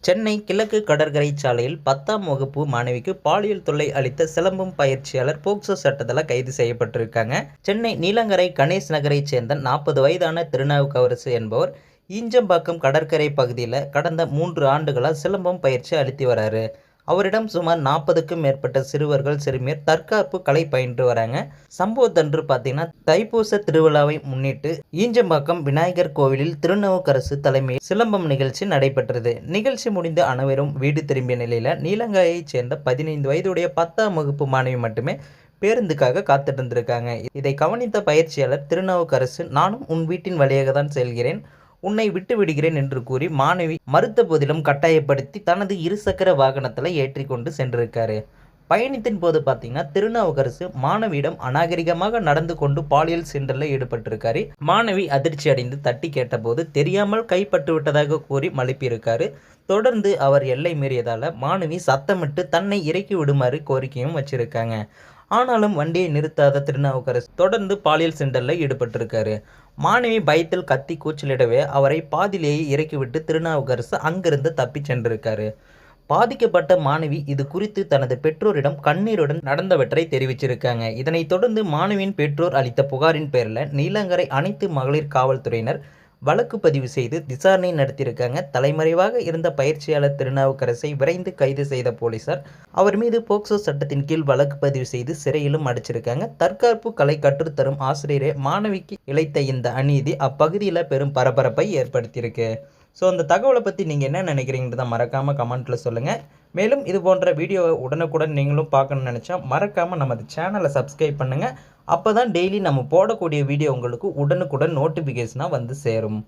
சென்னை கிழக்கு கடற்கரை சாலையில் 10ஆம் வகுப்பு மாணவிக்கு பாலியல் தொல்லை அளித்த சிலம்பம் பயிற்சியாளர் போக்சோ சட்டத்தில் கைது செய்யப்பட்டிருக்காங்க. சென்னை நீலங்கரை கணேஷ் நகரைச் சேர்ந்த 40 வயதான திருநாவுக்கரசு என்பவர் ஈஞ்சம்பாக்கம் கடற்கரை பகுதியில் கடந்த 3 ஆண்டுகளாக சிலம்பம் பயிற்சி அளித்து வராரு. அவரிடம் சுமார் 40க்கும் மேற்பட்ட சிறுவர்கள் சிறுமியர் தற்காப்பு கலை பயின்று வராங்க. சம்பவத்தன்று பார்த்தீங்கன்னா தைப்பூச திருவிழாவை முன்னிட்டு ஈஞ்சம்பாக்கம் விநாயகர் கோவிலில் திருநாவுக்கரசு தலைமையில் சிலம்பம் நிகழ்ச்சி நடைபெற்றது. நிகழ்ச்சி முடிந்து அனைவரும் வீடு திரும்பிய நிலையில் நீலங்கரையைச் சேர்ந்த 15 வயதுடைய 10ஆம் வகுப்பு மாணவி மட்டுமே பேருந்துக்காக காத்துட்டு இருந்திருக்காங்க. இதை கவனித்த பயிற்சியாளர் திருநாவுக்கரசு, நானும் உன் வீட்டின் வழியாக தான் செல்கிறேன், உன்னை விட்டு விடுகிறேன் என்று கூறி மாணவி மறுத்த போதிலும் கட்டாயப்படுத்தி தனது இருசக்கர வாகனத்தில் ஏற்றி கொண்டு சென்றிருக்காரு. பயணத்தின் போது பார்த்தீங்கன்னா திருநாவுக்கரசு மாணவியிடம் அநாகரிகமாக நடந்து கொண்டு பாலியல் சீண்டலில் ஈடுபட்டிருக்காரு. மாணவி அதிர்ச்சி அடைந்து தட்டி கேட்டபோது தெரியாமல் கைப்பட்டு விட்டதாக கூறி மழுப்பியிருக்காரு. தொடர்ந்து அவர் எல்லை மீறியதால் மாணவி சத்தமிட்டு தன்னை இறக்கி விடுமாறு கோரிக்கையும் வச்சிருக்காங்க. ஆனாலும் வண்டியை நிறுத்தாத திருநாவுக்கரசு தொடர்ந்து பாலியல் சீண்டலில் ஈடுபட்டிருக்காரு. மாணவி பயத்தில் கத்தி கூச்சலிடவே அவரை பாதியிலேயே இறக்கிவிட்டு திருநாவுக்கரசு அங்கிருந்து தப்பி சென்றிருக்காரு. பாதிக்கப்பட்ட மாணவி இது குறித்து தனது பெற்றோரிடம் கண்ணீருடன் நடந்தவற்றை தெரிவிச்சிருக்காங்க. இதனைத் தொடர்ந்து மாணவியின் பெற்றோர் அளித்த புகாரின் பேரில் நீலங்கரை அனைத்து மகளிர் காவல்துறையினர் வழக்கு பதிவு செய்து விசாரணை நடத்தியிருக்காங்க. தலைமறைவாக இருந்த பயிற்சியாளர் திருநாவுக்கரசை விரைந்து கைது செய்த போலீசார் அவர் மீது போக்சோ சட்டத்தின் கீழ் வழக்கு பதிவு செய்து சிறையிலும் அடைச்சிருக்காங்க. தற்காப்பு கலை கற்றுத்தரும் ஆசிரியரே மாணவிக்கு இழைத்த இந்த அநீதி அப்பகுதியில் பெரும் பரபரப்பை ஏற்படுத்தியிருக்கு. ஸோ அந்த தகவலை பற்றி நீங்கள் என்ன நினைக்கிறீங்கிறத மறக்காமல் கமெண்ட்டில் சொல்லுங்கள். மேலும் இது போன்ற வீடியோவை உடனுக்குடன் நீங்களும் பார்க்கணும்னு நினச்சா மறக்காமல் நமது சேனலை சப்ஸ்கிரைப் பண்ணுங்கள். அப்போ தான் டெய்லி நம்ம போடக்கூடிய வீடியோ உங்களுக்கு உடனுக்குடன் நோட்டிஃபிகேஷனாக வந்து சேரும்.